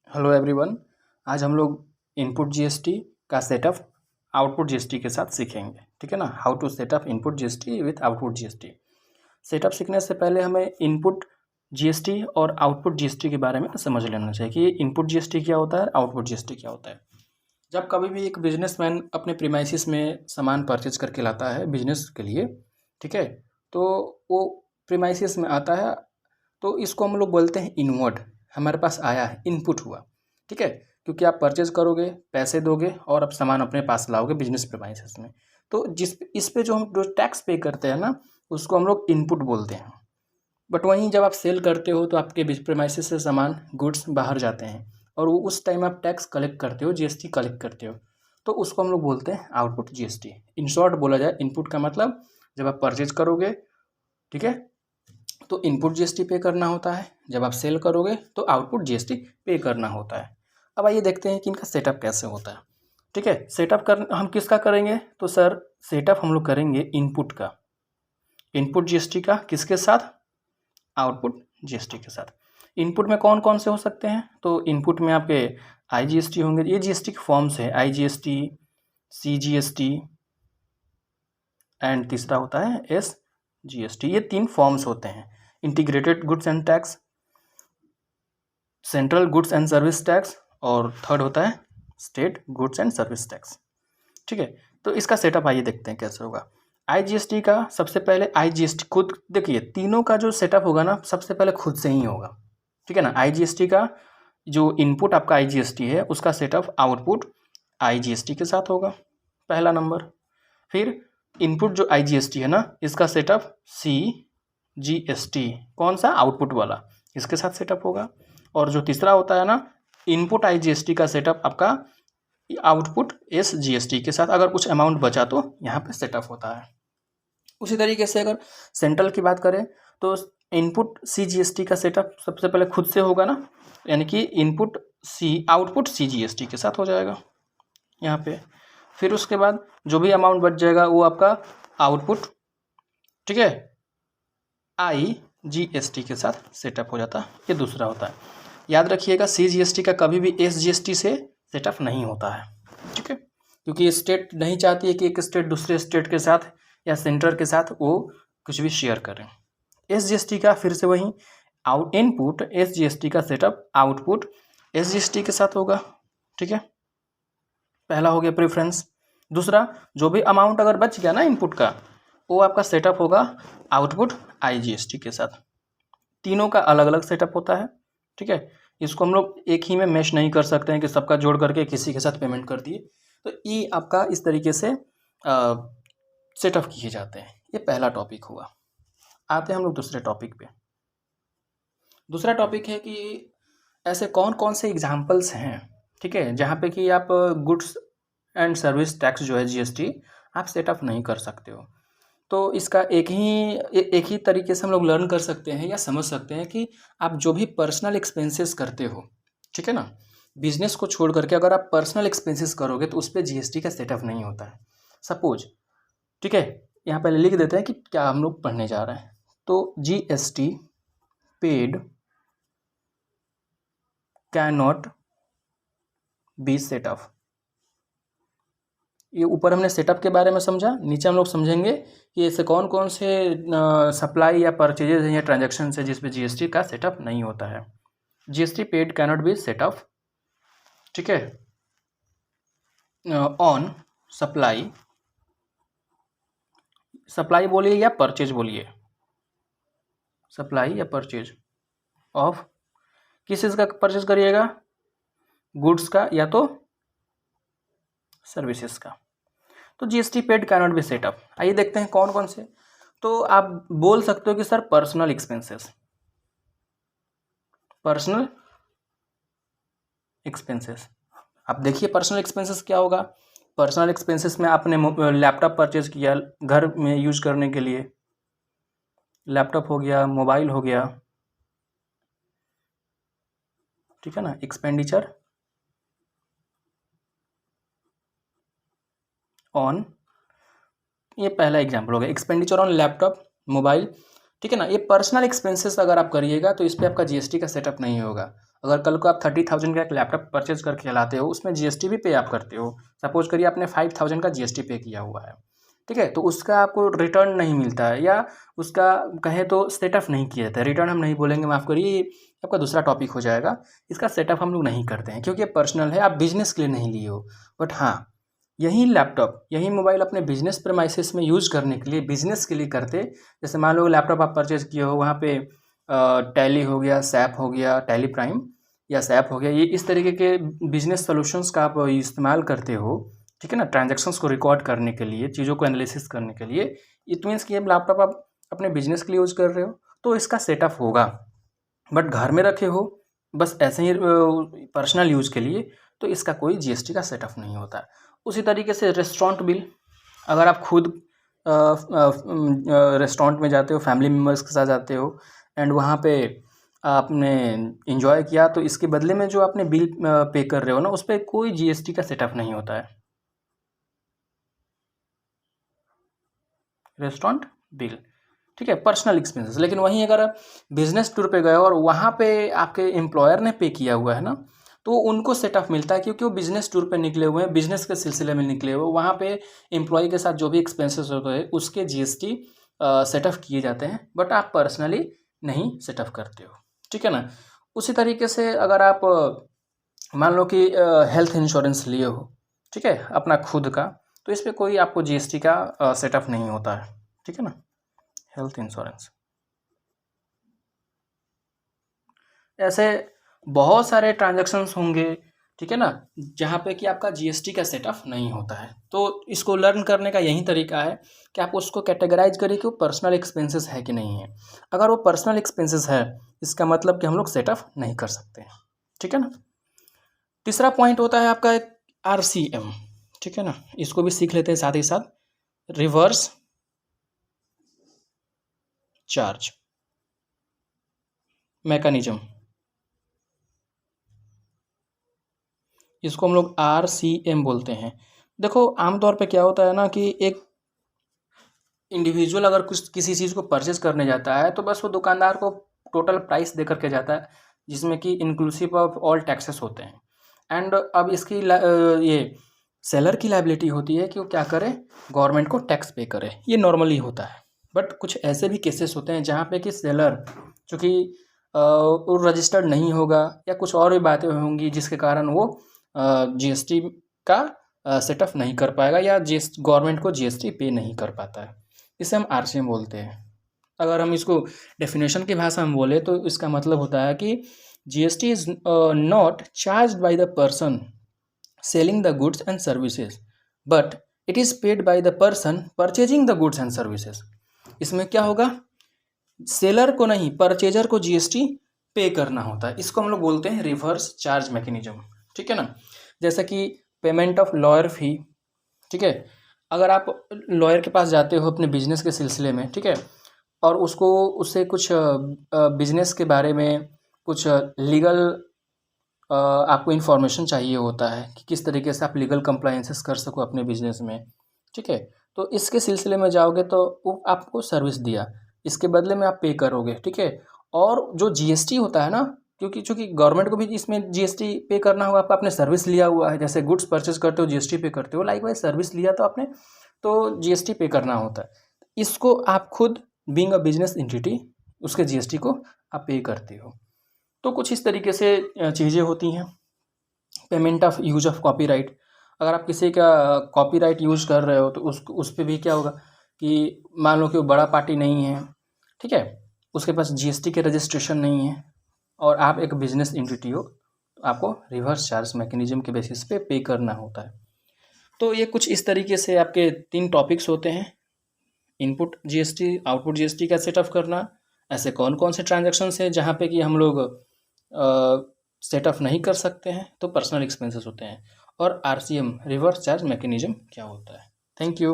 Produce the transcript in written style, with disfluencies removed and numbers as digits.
Hello everyone. आज हम लोग इनपुट जीएसटी का सेटअप आउटपुट जीएसटी के साथ सीखेंगे। ठीक है ना। How to setup input GST with output GST. Setup सीखने से पहले हमें इनपुट जीएसटी और आउटपुट जीएसटी के बारे में समझ लेना चाहिए कि इनपुट जीएसटी क्या होता है, आउटपुट जीएसटी क्या होता है। जब कभी भी एक बिजनेसमैन अपने प्रीमाइसिस में सामान परचेज करके लाता है बिजनेस के लिए, ठीक है, तो वो प्रीमाइसिस में आता है तो इसको हम लोग बोलते हैं इनवर्ड। हमारे पास आया है, इनपुट हुआ। ठीक है, क्योंकि आप परचेज करोगे, पैसे दोगे और अब सामान अपने पास लाओगे बिजनेस प्रीमाइसिस में, तो जिस इस पे जो हम जो टैक्स पे करते हैं ना, उसको हम लोग इनपुट बोलते हैं। बट वहीं जब आप सेल करते हो तो आपके प्रीमाइसिस से सामान गुड्स बाहर जाते हैं और वो उस टाइम आप टैक्स कलेक्ट करते हो, जीएसटी कलेक्ट करते हो, तो उसको हम लोग बोलते हैं आउटपुट जीएसटी। इन शॉर्ट बोला जाए, इनपुट का मतलब जब आप परचेज करोगे, ठीक है, तो इनपुट जीएसटी पे करना होता है। जब आप सेल करोगे तो आउटपुट जीएसटी पे करना होता है। अब आइए देखते हैं कि इनका सेटअप कैसे होता है। ठीक है, सेटअप कर हम किसका करेंगे? तो सर सेटअप हम लोग करेंगे इनपुट का, इनपुट जीएसटी का। किसके साथ? आउटपुट जीएसटी के साथ। इनपुट में कौन कौन से हो सकते हैं? तो इनपुट में आपके आईजीएसटी होंगे। ये जीएसटी के फॉर्म्स है, आईजीएसटी, सीजीएसटी एंड तीसरा होता है एसजीएसटी। ये 3 फॉर्म्स होते हैं। Integrated goods and tax, central goods and service tax और थर्ड होता है state goods and service tax. ठीक है, तो इसका सेटअप आइए देखते हैं कैसे होगा। आईजीएसटी का सबसे पहले आईजीएसटी खुद देखिए, तीनों का जो सेटअप होगा ना, सबसे पहले खुद से ही होगा। ठीक है ना। आईजीएसटी का जो इनपुट आपका आईजीएसटी है, उसका सेटअप आउटपुट आईजीएसटी के साथ होगा, पहला नंबर। फिर इनपुट जो आईजीएसटी है ना, इसका सेटअप सीजीएसटी, कौन सा? आउटपुट वाला, इसके साथ सेटअप होगा। और जो तीसरा होता है ना, इनपुट आईजीएसटी का सेटअप आपका आउटपुट एसजीएसटी के साथ। अगर कुछ अमाउंट बचा तो यहाँ पे सेटअप होता है। उसी तरीके से अगर सेंट्रल की बात करें तो इनपुट सीजीएसटी का सेटअप सबसे पहले खुद से होगा ना, यानी कि इनपुट सी आउटपुट सीजीएसटी के साथ हो जाएगा यहाँ पे। फिर उसके बाद जो भी अमाउंट बच जाएगा वो आपका आउटपुट, ठीक है, आईजीएसटी के साथ सेटअप हो जाता है। ये दूसरा होता है। याद रखिएगा, सीजीएसटी का कभी भी एसजीएसटी से सेटअप नहीं होता है। ठीक है, क्योंकि ये स्टेट नहीं चाहती है कि एक स्टेट दूसरे स्टेट के साथ या सेंटर के साथ वो कुछ भी शेयर करें। एसजीएसटी का फिर से वही इनपुट एसजीएसटी का सेटअप आउटपुट एसजीएसटी के साथ होगा। ठीक है, पहला हो गया प्रेफरेंस। दूसरा, जो भी अमाउंट अगर बच गया ना इनपुट का, वो आपका सेटअप होगा आउटपुट आईजीएसटी के साथ। तीनों का अलग अलग सेटअप होता है। ठीक है, इसको हम लोग एक ही में मैश नहीं कर सकते हैं कि सबका जोड़ करके किसी के साथ पेमेंट कर दिए। तो ये आपका इस तरीके से सेटअप किए जाते हैं। ये पहला टॉपिक हुआ। आते हैं हम लोग दूसरे टॉपिक पे। दूसरा टॉपिक है कि ऐसे कौन कौन से एग्जाम्पल्स हैं, ठीक है, जहाँ पे कि आप गुड्स एंड सर्विस टैक्स जो है जीएसटी आप सेटअप नहीं कर सकते हो। तो इसका एक ही तरीके से हम लोग लर्न कर सकते हैं या समझ सकते हैं कि आप जो भी पर्सनल एक्सपेंसेस करते हो, ठीक है ना, बिजनेस को छोड़ करके अगर आप पर्सनल एक्सपेंसेस करोगे तो उस पर जीएसटी का सेटअप नहीं होता है। सपोज, ठीक है, यहाँ पहले लिख देते हैं कि क्या हम लोग पढ़ने जा रहे हैं। तो GST paid can not be set up. ये ऊपर हमने सेटअप के बारे में समझा, नीचे हम लोग समझेंगे कि ऐसे कौन कौन से सप्लाई या परचेजेज या ट्रांजैक्शन है जिसपे जीएसटी का सेटअप नहीं होता है। GST paid can not be set up, ठीक है, ऑन सप्लाई, सप्लाई बोलिए या परचेज बोलिए, सप्लाई या परचेज ऑफ, किस चीज़ का परचेज करिएगा? गुड्स का या तो सर्विसेज का। तो GST paid can not be set up. आइए देखते हैं कौन कौन से। तो आप बोल सकते हो कि sir personal expenses, personal expenses. आप देखिए पर्सनल एक्सपेंसेस क्या होगा। पर्सनल एक्सपेंसेस में आपने लैपटॉप परचेज किया घर में यूज करने के लिए, लैपटॉप हो गया, मोबाइल हो गया, ठीक है ना, एक्सपेंडिचर ऑन, ये पहला एग्जाम्पल हो गया, एक्सपेंडिचर ऑन लैपटॉप मोबाइल, ठीक है ना। ये पर्सनल एक्सपेंसेस अगर आप करिएगा तो इस पर आपका जीएसटी का सेटअप नहीं होगा। अगर कल को आप 30,000 का एक लैपटॉप परचेज करके लाते हो, उसमें जीएसटी भी पे आप करते हो। सपोज करिए आपने 5,000 का जीएसटी पे किया हुआ है, ठीक है, तो उसका आपको रिटर्न नहीं मिलता है, या उसका कहें तो सेटअप नहीं किया जाता है। रिटर्न हम नहीं बोलेंगे, माफ़ करिए, ये आपका दूसरा टॉपिक हो जाएगा। इसका सेटअप हम लोग नहीं करते हैं क्योंकि ये पर्सनल है, आप बिजनेस के लिए नहीं लिए हो। बट हाँ, यही लैपटॉप, यही मोबाइल अपने बिजनेस प्रेमाइसिस में यूज़ करने के लिए, बिजनेस के लिए करते। जैसे मान लो लैपटॉप आप परचेज़ किए हो, वहाँ पे टैली हो गया, सैप हो गया, टैली प्राइम या सैप हो गया, ये इस तरीके के बिजनेस सॉल्यूशंस का आप इस्तेमाल करते हो, ठीक है ना, ट्रांजैक्शंस को रिकॉर्ड करने के लिए, चीज़ों को एनालिसिस करने के लिए। इट मीन्स कि ये लैपटॉप आप अपने बिजनेस के लिए यूज़ कर रहे हो, तो इसका सेटअप होगा। बट घर में रखे हो बस ऐसे ही पर्सनल यूज़ के लिए, तो इसका कोई जीएसटी का सेटअप नहीं होता। उसी तरीके से रेस्टोरेंट बिल, अगर आप खुद रेस्टोरेंट में जाते हो, फैमिली मेम्बर्स के साथ जाते हो, एंड वहाँ पे आपने इंजॉय किया, तो इसके बदले में जो आपने बिल पे कर रहे हो ना, उस पर कोई जीएसटी का सेटअप नहीं होता है। रेस्टोरेंट बिल, ठीक है, पर्सनल एक्सपेंसेस। लेकिन वहीं अगर आप बिजनेस टूर पे गए और वहाँ पे आपके एम्प्लॉयर ने पे किया हुआ है ना, तो उनको सेटअप मिलता है क्योंकि वो बिजनेस टूर पे निकले हुए हैं, बिजनेस के सिलसिले में निकले हुए, वहाँ पे एम्प्लॉय के साथ जो भी एक्सपेंसेस होते हैं उसके जीएसटी सेटअप किए जाते हैं। बट आप पर्सनली नहीं सेटअप करते हो, ठीक है ना। उसी तरीके से अगर आप मान लो कि हेल्थ इंश्योरेंस लिए हो, ठीक है, अपना खुद का, तो इस पर कोई आपको जीएसटी का सेटअप नहीं होता है, ठीक है ना, हेल्थ इंश्योरेंस। ऐसे बहुत सारे ट्रांजैक्शंस होंगे, ठीक है ना, जहाँ पे कि आपका जीएसटी का सेटअप नहीं होता है। तो इसको लर्न करने का यही तरीका है कि आप उसको कैटेगराइज करिए कि वो पर्सनल एक्सपेंसेस है कि नहीं है। अगर वो पर्सनल एक्सपेंसेस है, इसका मतलब कि हम लोग सेटअप नहीं कर सकते हैं, ठीक है ना। तीसरा पॉइंट होता है आपका एक आरसीएम, ठीक है ना, इसको भी सीख लेते हैं साथ ही साथ, रिवर्स चार्ज मैकेनिज्म। इसको हम लोग आरसीएम बोलते हैं। देखो आमतौर पे क्या होता है ना कि एक इंडिविजुअल अगर कुछ किसी चीज़ को परचेज करने जाता है, तो बस वो दुकानदार को टोटल प्राइस दे करके जाता है, जिसमें कि इंक्लूसिव ऑफ ऑल टैक्सेस होते हैं। एंड अब इसकी ये सेलर की लायबिलिटी होती है कि वो क्या करे, गवर्नमेंट को टैक्स पे करे। ये नॉर्मली होता है। बट कुछ ऐसे भी केसेस होते हैं जहाँ पे कि सेलर चूँकि वो रजिस्टर्ड नहीं होगा, या कुछ और भी बातें होंगी जिसके कारण वो जीएसटी का सेटअप नहीं कर पाएगा, या गवर्नमेंट को जीएसटी पे नहीं कर पाता है। इसे हम आरसीएम बोलते हैं। अगर हम इसको डेफिनेशन की भाषा में बोले तो इसका मतलब होता है कि GST is not charged by the person selling the goods and services, but it is paid by the person purchasing the goods and services. इसमें क्या होगा, सेलर को नहीं, परचेजर को जीएसटी पे करना होता है। इसको हम लोग बोलते हैं रिवर्स चार्ज मैकेनिज्म, ठीक है ना। जैसा कि पेमेंट ऑफ लॉयर फी, ठीक है, अगर आप लॉयर के पास जाते हो अपने बिजनेस के सिलसिले में, ठीक है, और उससे कुछ बिजनेस के बारे में कुछ लीगल आपको इन्फॉर्मेशन चाहिए होता है कि किस तरीके से आप लीगल कंप्लायंसेस कर सको अपने बिजनेस में, ठीक है, तो इसके सिलसिले में जाओगे तो वो आपको सर्विस दिया, इसके बदले में आप पे करोगे, ठीक है। और जो जीएसटी होता है ना, क्योंकि चूँकि गवर्नमेंट को भी इसमें जीएसटी पे करना होगा, आपने सर्विस लिया हुआ है, जैसे गुड्स परचेज करते हो जीएसटी पे करते हो, लाइक वाइज सर्विस लिया तो आपने, तो जीएसटी पे करना होता है। इसको आप खुद बीइंग अ बिजनेस एंटिटी उसके जीएसटी को आप पे करते हो। तो कुछ इस तरीके से चीज़ें होती हैं। Payment of use of copyright, अगर आप किसी का कॉपीराइट यूज़ कर रहे हो तो उस पर भी क्या होगा कि मान लो कि वो बड़ा पार्टी नहीं है, ठीक है, उसके पास जीएसटी के रजिस्ट्रेशन नहीं है, और आप एक बिजनेस एंटिटी हो, तो आपको रिवर्स चार्ज मैकेनिज्म के बेसिस पे करना होता है। तो ये कुछ इस तरीके से आपके 3 टॉपिक्स होते हैं, इनपुट जीएसटी, आउटपुट जीएसटी का सेटअप करना, ऐसे कौन कौन से ट्रांजैक्शंस हैं जहाँ पे कि हम लोग सेटअप नहीं कर सकते हैं, तो पर्सनल एक्सपेंसेस होते हैं, और आरसीएम रिवर्स चार्ज मैकेनिज्म क्या होता है। Thank you.